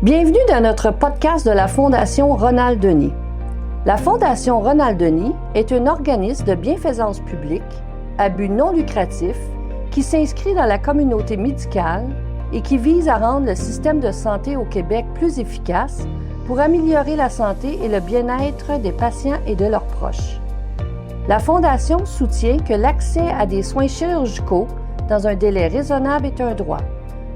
Bienvenue dans notre podcast de la Fondation Ronald Denis. La Fondation Ronald Denis est un organisme de bienfaisance publique à but non lucratif qui s'inscrit dans la communauté médicale et qui vise à rendre le système de santé au Québec plus efficace pour améliorer la santé et le bien-être des patients et de leurs proches. La Fondation soutient que l'accès à des soins chirurgicaux dans un délai raisonnable est un droit,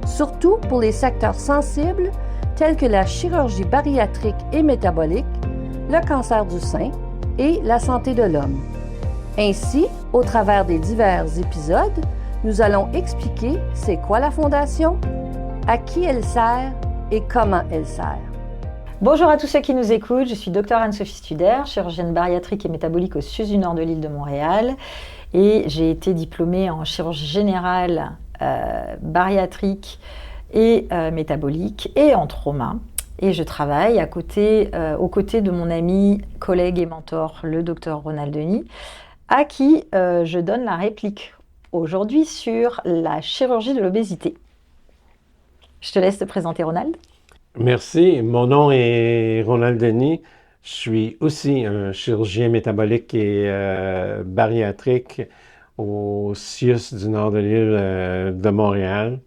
surtout pour les secteurs sensibles tels que la chirurgie bariatrique et métabolique, le cancer du sein et la santé de l'homme. Ainsi, au travers des divers épisodes, nous allons expliquer c'est quoi la Fondation, à qui elle sert et comment elle sert. Bonjour à tous ceux qui nous écoutent, je suis Dr Anne-Sophie Studer, chirurgienne bariatrique et métabolique au CIUS du Nord de l'île de Montréal et j'ai été diplômée en chirurgie générale, bariatrique et métabolique et en trauma. Et je travaille aux côtés de mon ami, collègue et mentor, le Dr Ronald Denis, à qui je donne la réplique aujourd'hui sur la chirurgie de l'obésité. Je te laisse te présenter, Ronald. Merci. Mon nom est Ronald Denis. Je suis aussi un chirurgien métabolique et bariatrique au CIUS du Nord de l'île de Montréal.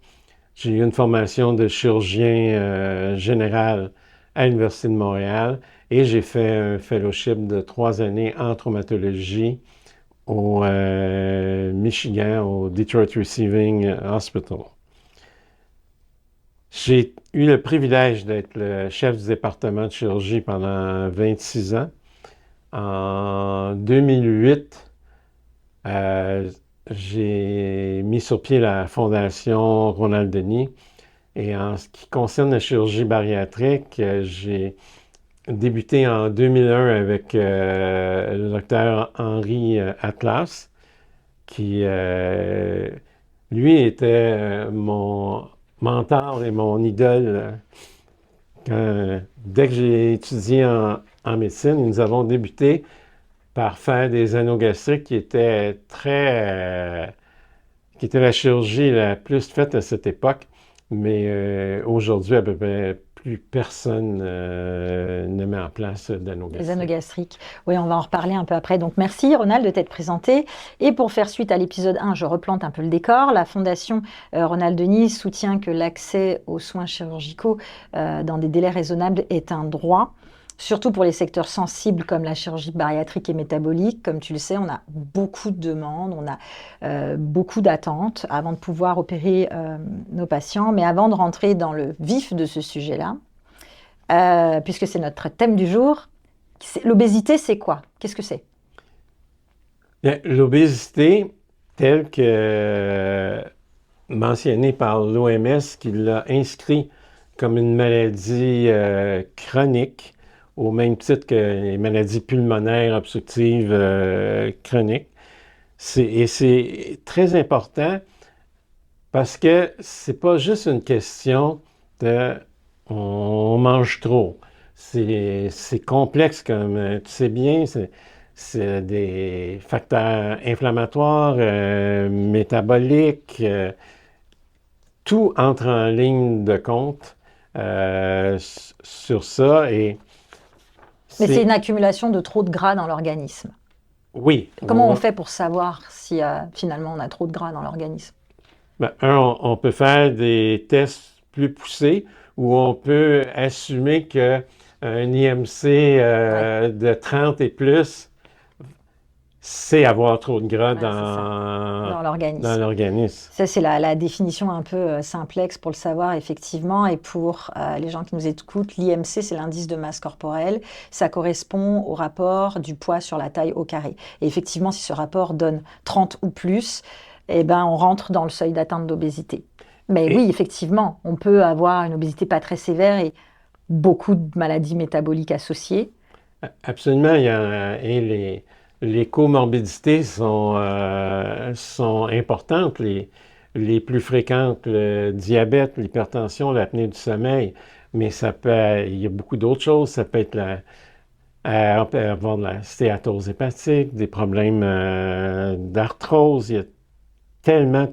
J'ai eu une formation de chirurgien général à l'Université de Montréal et j'ai fait un fellowship de 3 années en traumatologie au Michigan, au Detroit Receiving Hospital. J'ai eu le privilège d'être le chef du département de chirurgie pendant 26 ans. En 2008, j'ai mis sur pied la Fondation Ronald Denis. Et en ce qui concerne la chirurgie bariatrique, j'ai débuté en 2001 avec le docteur Henri Atlas, qui, lui, était mon mentor et mon idole. Dès que j'ai étudié en médecine, nous avons débuté par faire des anneaux gastriques qui était la chirurgie la plus faite à cette époque. Mais aujourd'hui, à peu près plus personne ne met en place d'anneaux gastriques. Les anneaux gastriques. Oui, on va en reparler un peu après. Donc, merci Ronald de t'être présenté. Et pour faire suite à l'épisode 1, je replante un peu le décor. La Fondation Ronald Denis soutient que l'accès aux soins chirurgicaux dans des délais raisonnables est un droit. Surtout pour les secteurs sensibles comme la chirurgie bariatrique et métabolique. Comme tu le sais, on a beaucoup de demandes, on a beaucoup d'attentes avant de pouvoir opérer nos patients. Mais avant de rentrer dans le vif de ce sujet-là, puisque c'est notre thème du jour, l'obésité, c'est quoi? Qu'est-ce que c'est? L'obésité, telle que mentionnée par l'OMS, qui l'a inscrit comme une maladie chronique, au même titre que les maladies pulmonaires obstructives chroniques. C'est très important parce que c'est pas juste une question de on mange trop. C'est complexe, comme tu sais bien, c'est des facteurs inflammatoires, métaboliques, tout entre en ligne de compte sur ça. Mais c'est une accumulation de trop de gras dans l'organisme. Oui. Comment on fait pour savoir si finalement on a trop de gras dans l'organisme? On peut faire des tests plus poussés où on peut assumer qu'un IMC de 30 et plus, c'est avoir trop de gras dans l'organisme. Ça, c'est la définition un peu simplexe pour le savoir, effectivement. Et pour les gens qui nous écoutent, l'IMC, c'est l'indice de masse corporelle. Ça correspond au rapport du poids sur la taille au carré. Et effectivement, si ce rapport donne 30 ou plus, eh ben, on rentre dans le seuil d'atteinte d'obésité. Mais oui, effectivement, on peut avoir une obésité pas très sévère et beaucoup de maladies métaboliques associées. Absolument. Les comorbidités sont importantes, les plus fréquentes, le diabète, l'hypertension, l'apnée du sommeil, mais il y a beaucoup d'autres choses. Ça peut être on peut avoir de la stéatose hépatique, des problèmes d'arthrose. Il y a tellement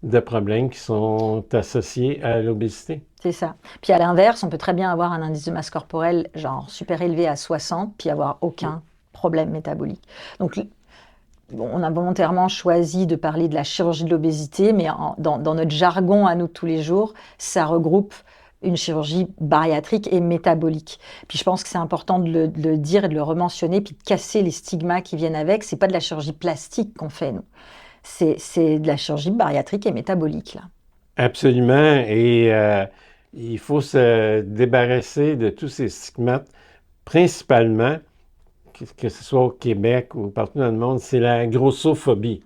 de problèmes qui sont associés à l'obésité. C'est ça. Puis à l'inverse, on peut très bien avoir un indice de masse corporelle genre super élevé à 60, puis avoir aucun problème métabolique. Donc, on a volontairement choisi de parler de la chirurgie de l'obésité, mais dans notre jargon à nous de tous les jours, ça regroupe une chirurgie bariatrique et métabolique. Puis je pense que c'est important de le dire et de le rementionner, puis de casser les stigmas qui viennent avec. C'est pas de la chirurgie plastique qu'on fait, nous. C'est de la chirurgie bariatrique et métabolique, là. Absolument. Et il faut se débarrasser de tous ces stigmates, principalement, que ce soit au Québec ou partout dans le monde, c'est la grossophobie.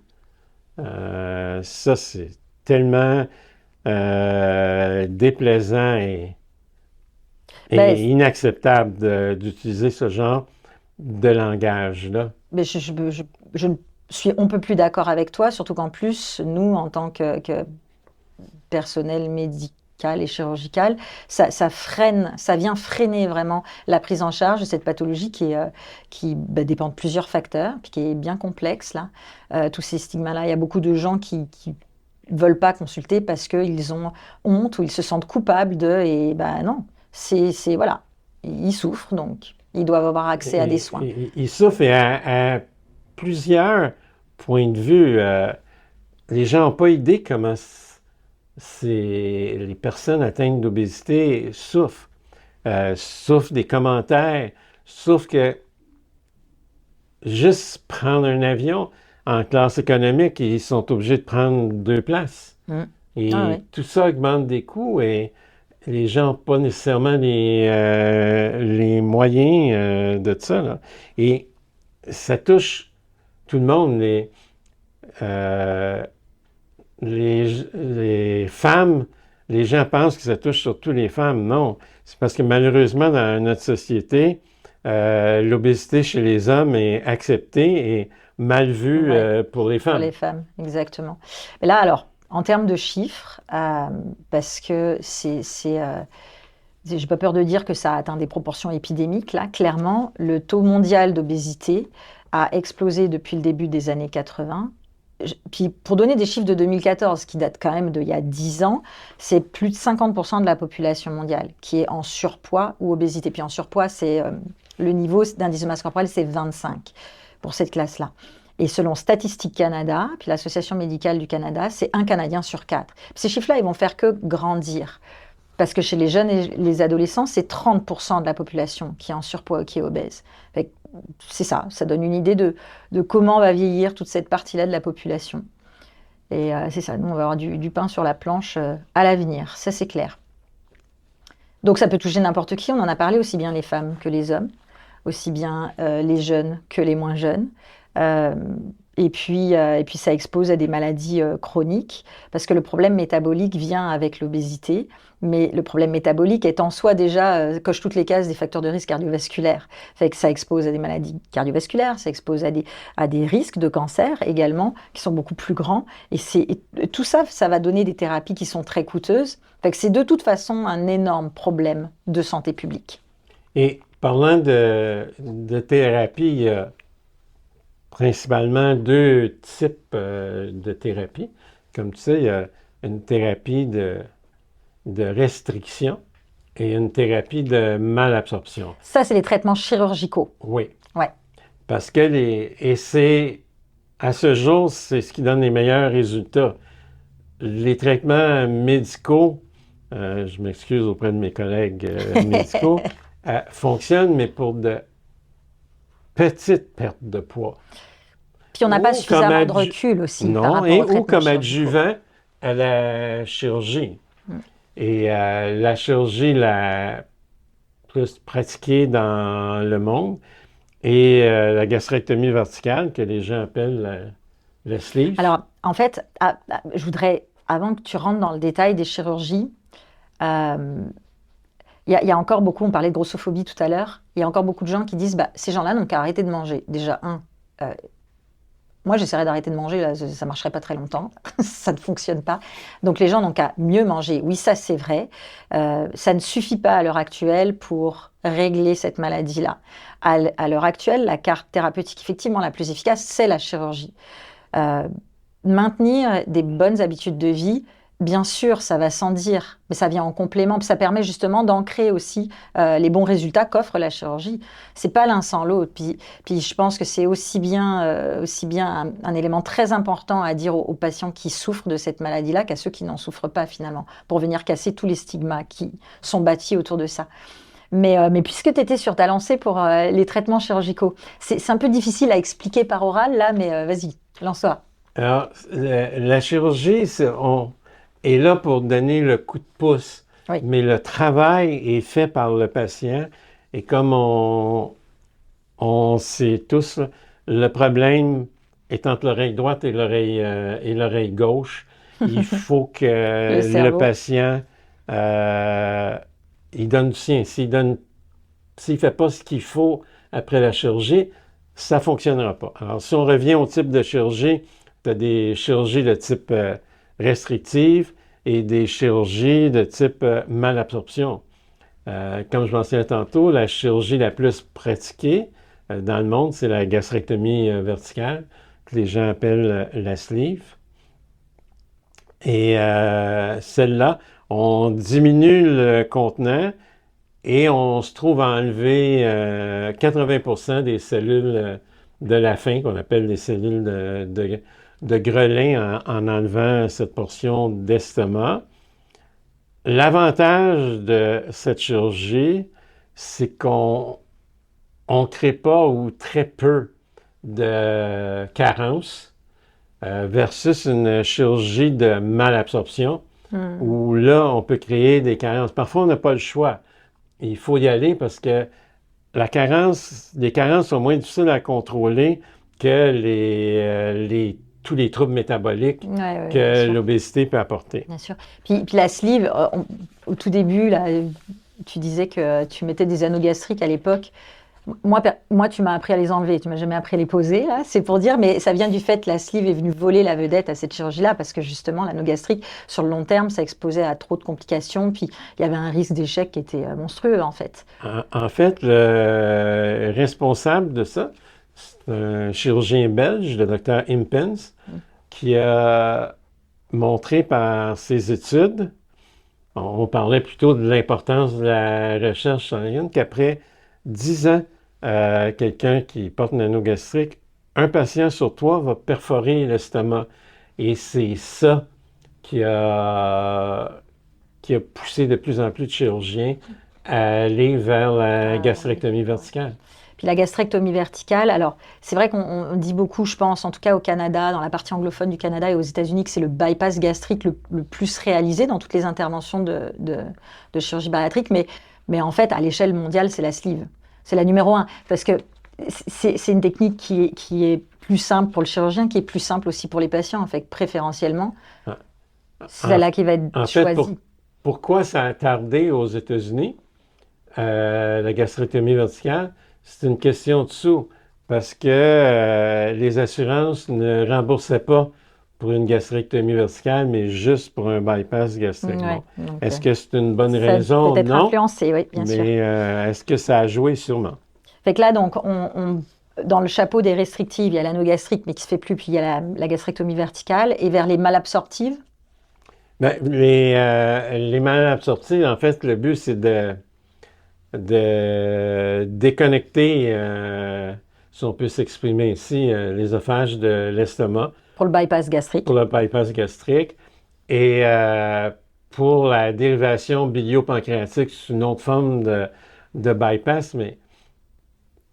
Ça, c'est tellement déplaisant et inacceptable d'utiliser ce genre de langage-là. Mais je suis on peut plus d'accord avec toi, surtout qu'en plus, nous, en tant que personnel médical et chirurgical, ça freine, ça vient freiner vraiment la prise en charge de cette pathologie qui dépend de plusieurs facteurs, puis qui est bien complexe, là. Tous ces stigmas-là, il y a beaucoup de gens qui veulent pas consulter parce qu'ils ont honte ou ils se sentent coupables et non, voilà, ils souffrent, donc ils doivent avoir accès à des soins. Ils souffrent et à plusieurs points de vue. Les gens n'ont pas idée comment les personnes atteintes d'obésité souffrent. Souffrent des commentaires, souffrent que juste prendre un avion en classe économique, ils sont obligés de prendre 2 places. Et tout ça augmente des coûts et les gens n'ont pas nécessairement les moyens de ça, là. Et ça touche tout le monde. Les femmes, les gens pensent que ça touche surtout les femmes. Non, c'est parce que malheureusement, dans notre société, l'obésité chez les hommes est acceptée et mal vue pour les femmes. Pour les femmes, exactement. Mais là, alors, en termes de chiffres, parce que j'ai pas peur de dire que ça a atteint des proportions épidémiques, là, clairement, le taux mondial d'obésité a explosé depuis le début des années 80. Puis pour donner des chiffres de 2014, qui datent quand même d'il y a 10 ans, c'est plus de 50% de la population mondiale qui est en surpoids ou obésité. Puis en surpoids, c'est le niveau d'indice de masse corporelle, c'est 25 pour cette classe-là. Et selon Statistique Canada, puis l'Association médicale du Canada, c'est 1 Canadien sur 4. Puis ces chiffres-là, ils vont faire que grandir. Parce que chez les jeunes et les adolescents, c'est 30% de la population qui est en surpoids ou qui est obèse. C'est ça donne une idée de comment va vieillir toute cette partie-là de la population. Et c'est ça, nous on va avoir du pain sur la planche à l'avenir, ça c'est clair. Donc ça peut toucher n'importe qui, on en a parlé, aussi bien les femmes que les hommes, aussi bien les jeunes que les moins jeunes. Et puis ça expose à des maladies chroniques, parce que le problème métabolique vient avec l'obésité, mais le problème métabolique est en soi déjà, coche toutes les cases des facteurs de risque cardiovasculaires. Fait que ça expose à des maladies cardiovasculaires, ça expose à des risques de cancer également, qui sont beaucoup plus grands. Et tout ça, ça va donner des thérapies qui sont très coûteuses. Fait que c'est de toute façon un énorme problème de santé publique. Et parlant de thérapie, il y a principalement 2 types de thérapie. Comme tu sais, il y a une thérapie de restriction et une thérapie de malabsorption. Ça, c'est les traitements chirurgicaux. Oui. Ouais. Parce que à ce jour, c'est ce qui donne les meilleurs résultats. Les traitements médicaux, je m'excuse auprès de mes collègues médicaux, fonctionnent, mais pour de petites pertes de poids. Puis on n'a pas suffisamment de recul aussi. Non, ou comme adjuvant à la chirurgie. Et la chirurgie la plus pratiquée dans le monde est la gastrectomie verticale, que les gens appellent le sleeve. Alors, en fait, je voudrais, avant que tu rentres dans le détail des chirurgies, il y a encore beaucoup, on parlait de grossophobie tout à l'heure, il y a encore beaucoup de gens qui disent ces gens-là n'ont qu'à arrêter de manger. Déjà, moi j'essaierais d'arrêter de manger, là, ça ne marcherait pas très longtemps, ça ne fonctionne pas. Donc les gens n'ont qu'à mieux manger. Oui, ça c'est vrai. Ça ne suffit pas à l'heure actuelle pour régler cette maladie-là. À l'heure actuelle, la carte thérapeutique effectivement la plus efficace, c'est la chirurgie. maintenir des bonnes habitudes de vie, bien sûr, ça va sans dire, mais ça vient en complément, puis ça permet justement d'ancrer aussi les bons résultats qu'offre la chirurgie. C'est pas l'un sans l'autre. Puis je pense que c'est aussi bien un élément très important à dire aux patients qui souffrent de cette maladie-là qu'à ceux qui n'en souffrent pas finalement, pour venir casser tous les stigmas qui sont bâtis autour de ça. Mais puisque tu étais sur ta lancée pour les traitements chirurgicaux, c'est un peu difficile à expliquer par oral là, mais vas-y, lance-toi. Alors, la chirurgie, on est là pour donner le coup de pouce, Oui. mais le travail est fait par le patient. Et comme on sait tous, là, le problème est entre l'oreille droite et l'oreille gauche. Il faut que le cerveau. patient il donne du sien. S'il ne fait pas ce qu'il faut après la chirurgie, ça ne fonctionnera pas. Alors, si on revient au type de chirurgie, tu as des chirurgies de type restrictive et des chirurgies de type malabsorption. Comme je mentionnais tantôt, la chirurgie la plus pratiquée dans le monde, c'est la gastrectomie verticale, que les gens appellent la sleeve. Et celle-là, on diminue le contenant et on se trouve à enlever 80% des cellules de la faim, qu'on appelle les cellules de grelin, en enlevant cette portion d'estomac. L'avantage de cette chirurgie, c'est qu'on ne crée pas ou très peu de carences versus une chirurgie de malabsorption où là, on peut créer des carences. Parfois, on n'a pas le choix. Il faut y aller parce que les carences sont moins difficiles à contrôler que tous les troubles métaboliques que l'obésité peut apporter. Bien sûr. Puis la sleeve, au tout début, là, tu disais que tu mettais des anneaux gastriques à l'époque. Moi, tu m'as appris à les enlever, tu m'as jamais appris à les poser, là, c'est pour dire, mais ça vient du fait que la sleeve est venue voler la vedette à cette chirurgie-là, parce que justement, l'anneau gastrique, sur le long terme, ça exposait à trop de complications, puis il y avait un risque d'échec qui était monstrueux, en fait. En fait, le responsable de ça, c'est un chirurgien belge, le docteur Impens, qui a montré par ses études, on parlait plutôt de l'importance de la recherche sanguine, qu'après 10 ans, quelqu'un qui porte un anneau gastrique, un patient sur 3 va perforer l'estomac. Et c'est ça qui a poussé de plus en plus de chirurgiens à aller vers la gastrectomie verticale. Puis la gastrectomie verticale, alors c'est vrai qu'on dit beaucoup, je pense, en tout cas au Canada, dans la partie anglophone du Canada et aux États-Unis, que c'est le bypass gastrique le plus réalisé dans toutes les interventions de chirurgie bariatrique, mais en fait, à l'échelle mondiale, c'est la sleeve. C'est la numéro 1, parce que c'est une technique qui est plus simple pour le chirurgien, qui est plus simple aussi pour les patients, en fait, préférentiellement. C'est celle-là qui va être choisie. Pourquoi ça a tardé aux États-Unis, la gastrectomie verticale? C'est une question de sous, parce que les assurances ne remboursaient pas pour une gastrectomie verticale, mais juste pour un bypass gastrique. Est-ce que c'est une bonne raison? Peut-être non, influencé, oui, bien sûr. Mais est-ce que ça a joué? Sûrement. Fait que là, donc, dans le chapeau des restrictives, il y a l'anneau gastrique, mais qui se fait plus, puis il y a la gastrectomie verticale, et vers les malabsorptives? Ben, les malabsorptives, en fait, le but, c'est de déconnecter, si on peut s'exprimer ici, l'œsophage de l'estomac. Pour le bypass gastrique. Pour le bypass gastrique. Et pour la dérivation bilio-pancréatique, c'est une autre forme de bypass, mais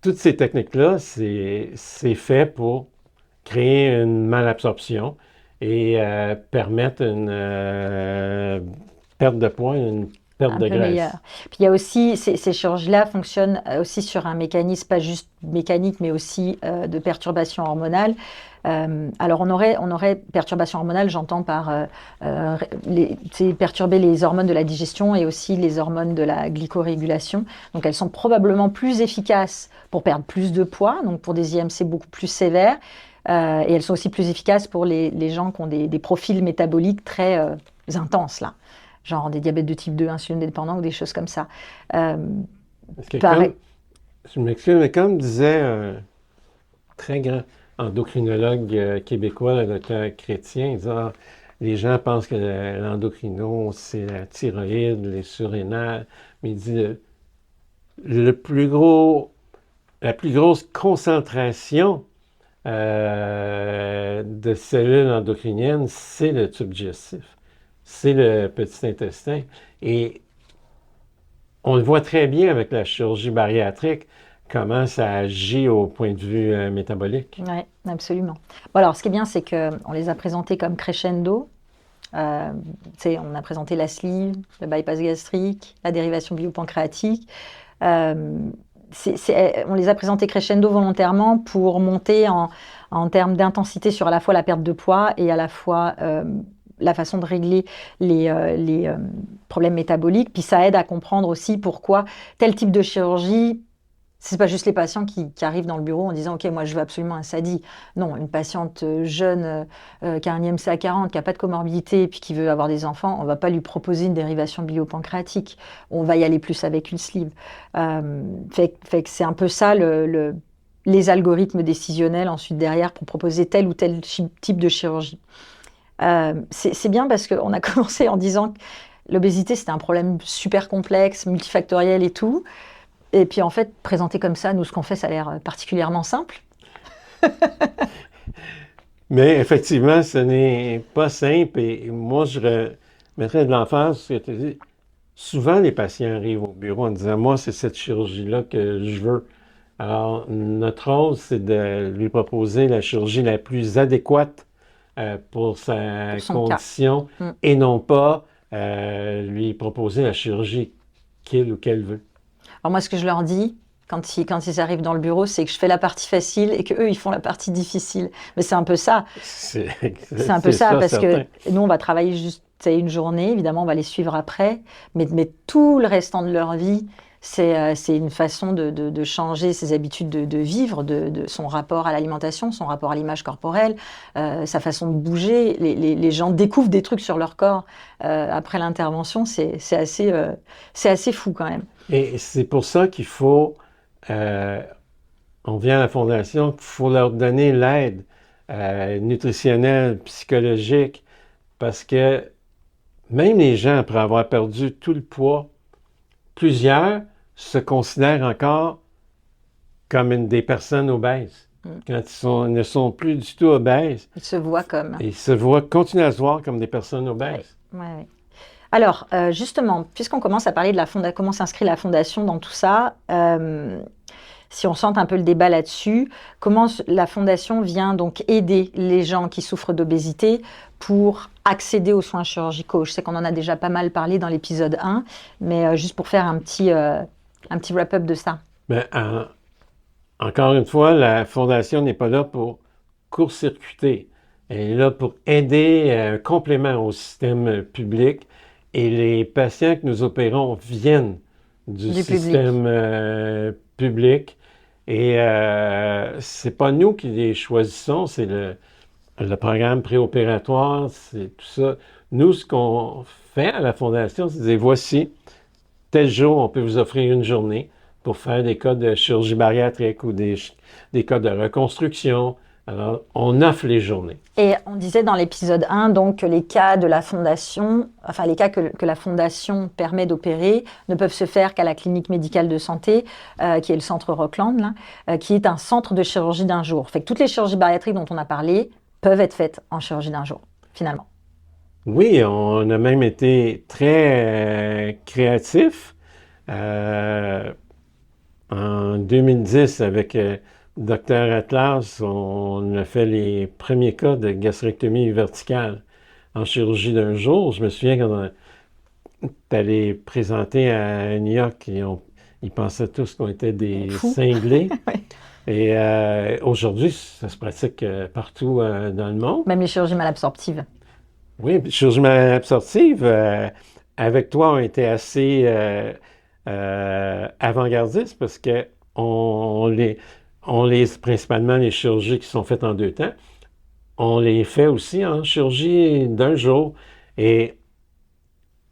toutes ces techniques-là, c'est fait pour créer une malabsorption et permettre une perte de poids, une perte de graisse. Meilleur. Puis il y a aussi, ces chirurgies-là fonctionnent aussi sur un mécanisme, pas juste mécanique, mais aussi de perturbation hormonale. Alors on aurait perturbation hormonale, j'entends par perturber les hormones de la digestion et aussi les hormones de la glycorégulation. Donc elles sont probablement plus efficaces pour perdre plus de poids, donc pour des IMC beaucoup plus sévères. Et elles sont aussi plus efficaces pour les gens qui ont des profils métaboliques très intenses, là. Genre des diabètes de type 2, insuline dépendants ou des choses comme ça. Je m'excuse, mais comme disait un très grand endocrinologue québécois, le docteur Chrétien. Il dit, ah, les gens pensent que l'endocrino, c'est la thyroïde, les surrénales. Mais il dit, la plus grosse concentration de cellules endocriniennes, c'est le tube digestif. C'est le petit intestin. Et on le voit très bien avec la chirurgie bariatrique, comment ça agit au point de vue métabolique. Oui, absolument. Bon, alors, ce qui est bien, c'est qu'on les a présentés comme crescendo. On a présenté la sleeve, le bypass gastrique, la dérivation biopancréatique. On les a présentés crescendo volontairement pour monter en termes d'intensité sur à la fois la perte de poids et à la fois la façon de régler les problèmes métaboliques. Puis ça aide à comprendre aussi pourquoi tel type de chirurgie, c'est pas juste les patients qui arrivent dans le bureau en disant « Ok, moi je veux absolument un SADI ». Non, une patiente jeune qui a un IMC à 40, qui n'a pas de comorbidité et puis qui veut avoir des enfants, on ne va pas lui proposer une dérivation biopancréatique. On va y aller plus avec une sleeve. Fait que c'est un peu ça les algorithmes décisionnels ensuite derrière pour proposer tel ou tel type de chirurgie. C'est bien parce qu'on a commencé en disant que l'obésité c'était un problème super complexe, multifactoriel et tout. Et puis en fait, présenté comme ça, nous ce qu'on fait, ça a l'air particulièrement simple. Mais effectivement, ce n'est pas simple. Et moi, je mettrais de l'emphase sur ce que tu dis. Souvent, les patients arrivent au bureau en disant « Moi, c'est cette chirurgie-là que je veux ». Alors, notre rôle, c'est de lui proposer la chirurgie la plus adéquate pour sa condition et non pas lui proposer la chirurgie qu'il ou qu'elle veut. Alors moi, ce que je leur dis, quand ils arrivent dans le bureau, c'est que je fais la partie facile et qu'eux, ils font la partie difficile. Mais c'est un peu ça. C'est un peu ça, parce certain. Que nous, on va travailler juste une journée. Évidemment, on va les suivre après. Mais tout le restant de leur vie, c'est une façon de changer ses habitudes de vivre, de son rapport à l'alimentation, son rapport à l'image corporelle, sa façon de bouger. Les gens découvrent des trucs sur leur corps après l'intervention. C'est assez fou quand même. Et c'est pour ça qu'il faut, on vient à la Fondation, il faut leur donner l'aide nutritionnelle, psychologique, parce que même les gens, après avoir perdu tout le poids, plusieurs se considèrent encore comme des personnes obèses. Quand ils ne sont plus du tout obèses. Ils se voient comme. Continuent à se voir comme des personnes obèses. Oui. Alors, justement, puisqu'on commence à parler de comment s'inscrit la Fondation dans tout ça, si on sente un peu le débat là-dessus, comment la Fondation vient donc aider les gens qui souffrent d'obésité pour accéder aux soins chirurgicaux. Je sais qu'on en a déjà pas mal parlé dans l'épisode 1, mais juste pour faire un petit wrap-up de ça. Encore une fois, la Fondation n'est pas là pour court-circuiter. Elle est là pour aider un complément au système public. Et les patients que nous opérons viennent du système public. Et c'est pas nous qui les choisissons, c'est le programme préopératoire, c'est tout ça. Nous, ce qu'on fait à la Fondation, c'est de dire, voici, tel jour, on peut vous offrir une journée pour faire des cas de chirurgie bariatrique ou des cas de reconstruction. Alors, on offre les journées. Et on disait dans l'épisode 1 donc, que les cas de la Fondation, enfin les cas que la Fondation permet d'opérer ne peuvent se faire qu'à la clinique médicale de santé, qui est le centre Rockland, là, qui est un centre de chirurgie d'un jour. Fait que toutes les chirurgies bariatriques dont on a parlé peuvent être faites en chirurgie d'un jour, finalement. Oui, on a même été très créatifs. En 2010, avec Dr Atlas, on a fait les premiers cas de gastrectomie verticale en chirurgie d'un jour. Je me souviens quand on est allé présenter à New York, ils pensaient tous qu'on était des cinglés. Oui. Et aujourd'hui, ça se pratique partout dans le monde. Même les chirurgies malabsorptives. Oui, les chirurgies malabsorptives, avec toi, ont été assez avant-gardistes parce que principalement les chirurgies qui sont faites en 2 temps, on les fait aussi en chirurgie d'un jour. Et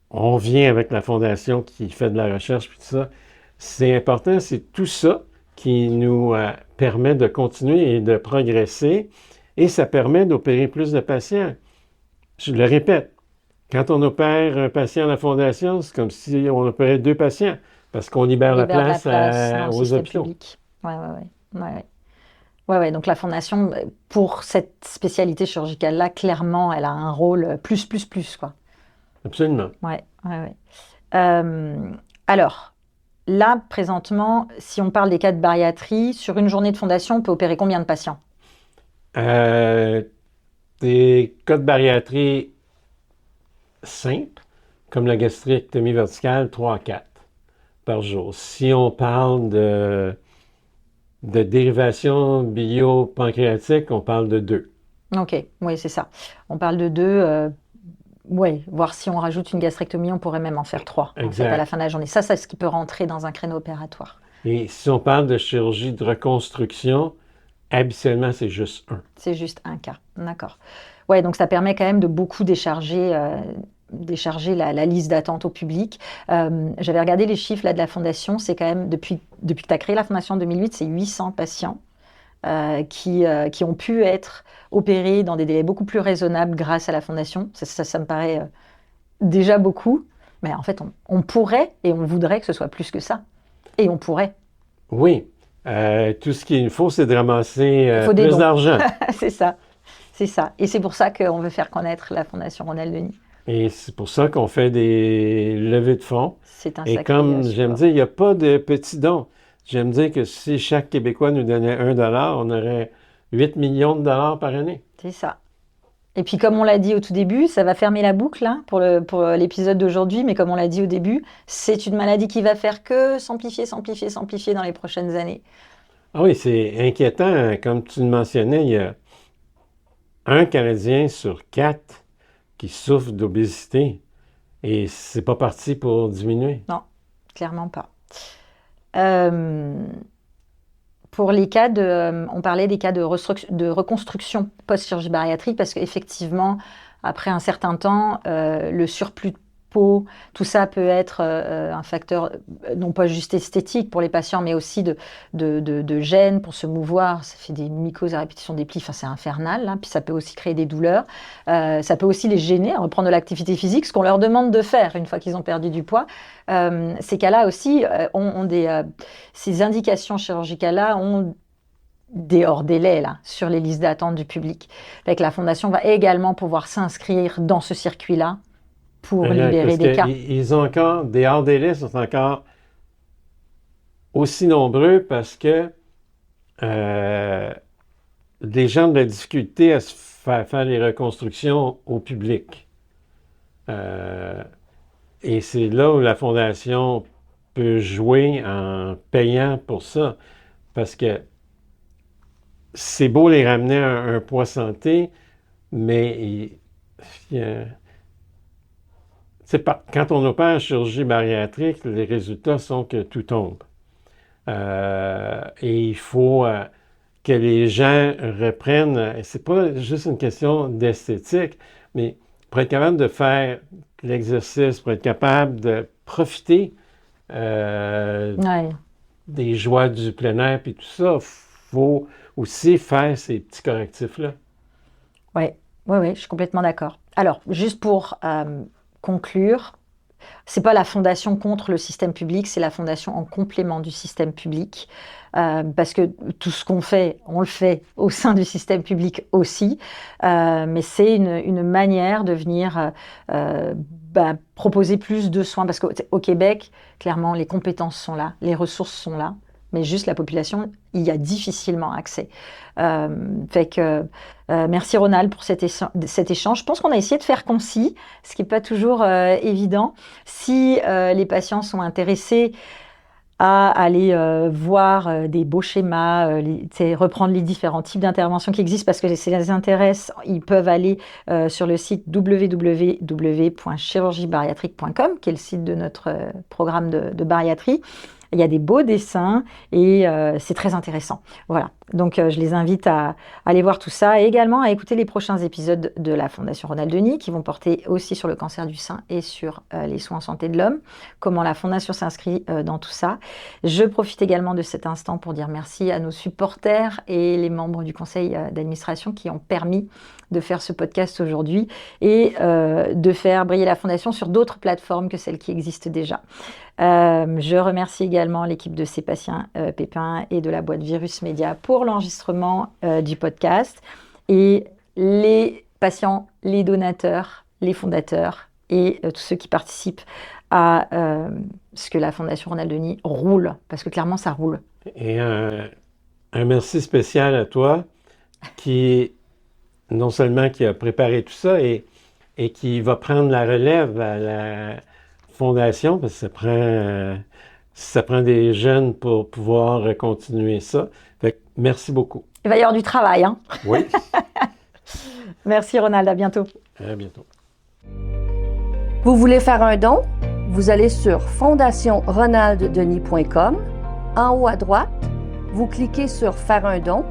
on vient avec la Fondation qui fait de la recherche, puis tout ça. C'est important, c'est tout ça qui nous permet de continuer et de progresser et ça permet d'opérer plus de patients. Je le répète, quand on opère un patient à la Fondation, c'est comme si on opérait 2 patients parce qu'on libère la place, dans le aux système hôpitaux. public. Ouais. Donc la Fondation, pour cette spécialité chirurgicale-là, clairement, elle a un rôle plus, quoi. Absolument. Ouais. Alors, là, présentement, si on parle des cas de bariatrie, sur une journée de Fondation, on peut opérer combien de patients? Des cas de bariatrie simples, comme la gastrectomie verticale, 3 à 4 par jour. Si on parle de dérivation bio-pancréatique, on parle de 2. Ok, oui, c'est ça. On parle de 2, voire si on rajoute une gastrectomie, on pourrait même en faire 3 en fait, à la fin de la journée. Ça, c'est ce qui peut rentrer dans un créneau opératoire. Et si on parle de chirurgie de reconstruction, habituellement, c'est juste 1. C'est juste un cas, d'accord. Ouais, donc ça permet quand même de beaucoup décharger la liste d'attente au public. J'avais regardé les chiffres là, de la Fondation, c'est quand même, depuis que tu as créé la Fondation en 2008, c'est 800 patients qui ont pu être opérés dans des délais beaucoup plus raisonnables grâce à la Fondation. Ça me paraît déjà beaucoup, mais en fait, on pourrait et on voudrait que ce soit plus que ça. Et on pourrait. Oui. Tout ce qu'il faut, c'est de ramasser des plus dons. d'argent. C'est ça. Et c'est pour ça qu'on veut faire connaître la Fondation Ronald Denis. Et c'est pour ça qu'on fait des levées de fonds. C'est un Et sacré comme support. j'aime dire, il n'y a pas de petits dons. J'aime dire que si chaque Québécois nous donnait 1 $, on aurait 8 millions de dollars par année. C'est ça. Et puis, comme on l'a dit au tout début, ça va fermer la boucle hein, pour l'épisode d'aujourd'hui, mais comme on l'a dit au début, c'est une maladie qui va faire que s'amplifier dans les prochaines années. Ah oui, c'est inquiétant. Comme tu le mentionnais, il y a 1 Canadien sur 4 qui souffre d'obésité. Et c'est pas parti pour diminuer. Non, clairement pas. Pour les cas on parlait des cas de reconstruction post-chirurgie bariatrique parce qu'effectivement, après un certain temps, le surplus de peau, tout ça peut être un facteur non pas juste esthétique pour les patients, mais aussi de gêne pour se mouvoir. Ça fait des mycoses à répétition des plis, enfin, c'est infernal. Hein. Puis ça peut aussi créer des douleurs. Ça peut aussi les gêner à reprendre de l'activité physique, ce qu'on leur demande de faire une fois qu'ils ont perdu du poids. Ces cas-là aussi ces indications chirurgicales-là ont des hors-délais là, sur les listes d'attente du public. Avec la Fondation va également pouvoir s'inscrire dans ce circuit-là pour libérer des cas. Ils ont encore, des hors-délais sont encore aussi nombreux parce que les gens ont de la difficulté à se faire les reconstructions au public. Et c'est là où la Fondation peut jouer en payant pour ça. Parce que c'est beau les ramener à un poids santé, mais quand on opère en chirurgie bariatrique, les résultats sont que tout tombe. Et il faut que les gens reprennent, c'est pas juste une question d'esthétique, mais pour être capable de faire l'exercice, pour être capable de profiter des joies du plein air, puis tout ça, il faut aussi faire ces petits correctifs-là. Oui, je suis complètement d'accord. Alors, juste pour conclure, c'est pas la Fondation contre le système public, c'est la Fondation en complément du système public. Parce que tout ce qu'on fait, on le fait au sein du système public aussi. Mais c'est une manière de venir proposer plus de soins. Parce qu'au Québec, clairement, les compétences sont là, les ressources sont là. Mais juste la population, il y a difficilement accès. Merci Ronald pour cet échange. Je pense qu'on a essayé de faire concis, ce qui n'est pas toujours évident. Si les patients sont intéressés à aller voir des beaux schémas, reprendre les différents types d'interventions qui existent, parce que si ça les intéresse, ils peuvent aller sur le site www.chirurgiebariatrique.com, qui est le site de notre programme de bariatrie. Il y a des beaux dessins et c'est très intéressant. Voilà. Donc, je les invite à aller voir tout ça et également à écouter les prochains épisodes de la Fondation Ronald Denis qui vont porter aussi sur le cancer du sein et sur les soins en santé de l'homme, comment la Fondation s'inscrit dans tout ça. Je profite également de cet instant pour dire merci à nos supporters et les membres du conseil d'administration qui ont permis de faire ce podcast aujourd'hui et de faire briller la Fondation sur d'autres plateformes que celles qui existent déjà. Je remercie également l'équipe de Sébastien Pépin et de la boîte Virus Média pour l'enregistrement du podcast et les patients, les donateurs, les fondateurs et tous ceux qui participent à ce que la Fondation Ronald Denis roule, parce que clairement ça roule. Et un merci spécial à toi qui non seulement qui a préparé tout ça et qui va prendre la relève à la Fondation, parce que ça prend des jeunes pour pouvoir continuer ça. Fait que merci beaucoup. Il va y avoir du travail, hein? Oui. Merci Ronald, à bientôt. À bientôt. Vous voulez faire un don? Vous allez sur fondationronalddenis.com. En haut à droite, vous cliquez sur « Faire un don ».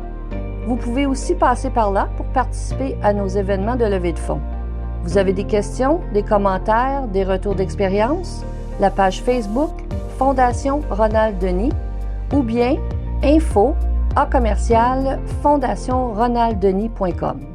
Vous pouvez aussi passer par là pour participer à nos événements de levée de fonds. Vous avez des questions, des commentaires, des retours d'expérience? La page Facebook Fondation Ronald Denis ou bien info@fondationronalddenis.com.